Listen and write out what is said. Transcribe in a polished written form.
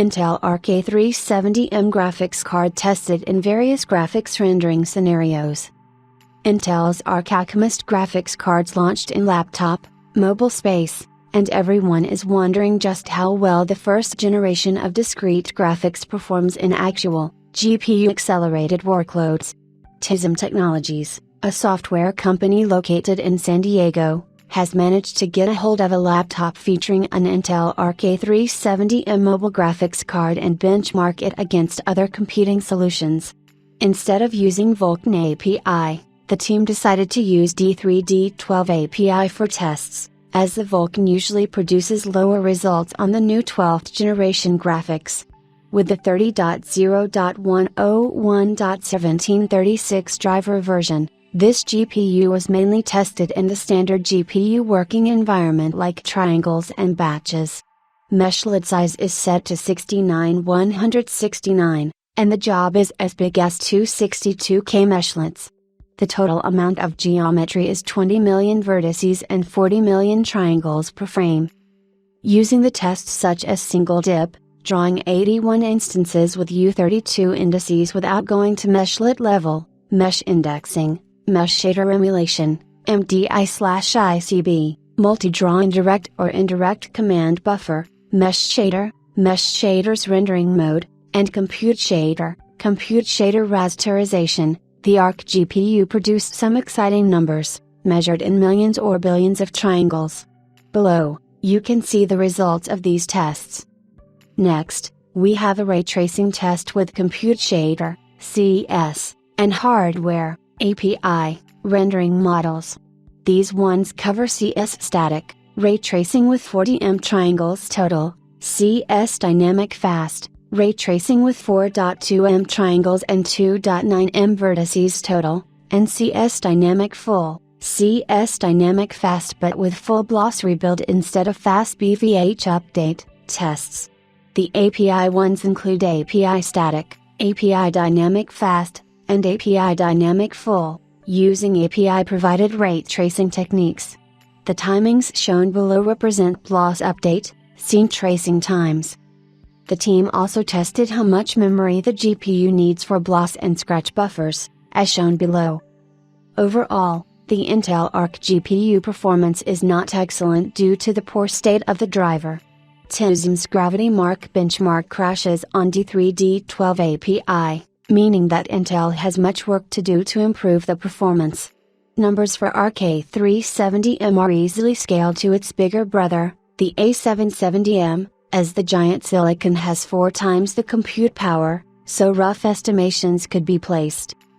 Intel Arc A370M graphics card tested in various graphics rendering scenarios. Intel's Arc Alchemist graphics cards launched in laptop, mobile space, and everyone is wondering just how well the first generation of discrete graphics performs in actual, GPU-accelerated workloads. A370M Technologies, a software company located in San Diego, has managed to get a hold of a laptop featuring an Intel Arc A370M mobile graphics card and benchmark it against other competing solutions. Instead of using Vulkan API, the team decided to use D3D12 API for tests, as the Vulkan usually produces lower results on the new 12th generation graphics. With the 30.0.101.1736 driver version, this GPU was mainly tested in the standard GPU working environment like triangles and batches. Mesh lid size is set to 69/169, and the job is as big as 262K meshlets. The total amount of geometry is 20 million vertices and 40 million triangles per frame. Using the tests such as single dip, drawing 81 instances with U32 indices without going to meshlet level, mesh indexing, mesh shader emulation, MDI/ICB, multi-draw indirect or indirect command buffer, mesh shaders rendering mode, and compute shader rasterization, the Arc GPU produced some exciting numbers, measured in millions or billions of triangles. Below, you can see the results of these tests. Next, we have a ray tracing test with compute shader, CS, and hardware, API, rendering models. These ones cover CS static, ray tracing with 40M triangles total, CS dynamic fast, ray tracing with 4.2M triangles and 2.9M vertices total, and CS dynamic full, CS dynamic fast but with full BLOS rebuild instead of fast BVH update, tests. The API ones include API static, API dynamic fast, and API dynamic full, using API provided ray tracing techniques. The timings shown below represent BLOS update, scene tracing times. The team also tested how much memory the GPU needs for BLOS and scratch buffers, as shown below. Overall, the Intel Arc GPU performance is not excellent due to the poor state of the driver. A370M's Gravity Mark benchmark crashes on D3D12 API, meaning that Intel has much work to do to improve the performance. Numbers for Arc A370M are easily scaled to its bigger brother, the A370M, as the giant silicon has 4 times the compute power, so rough estimations could be placed.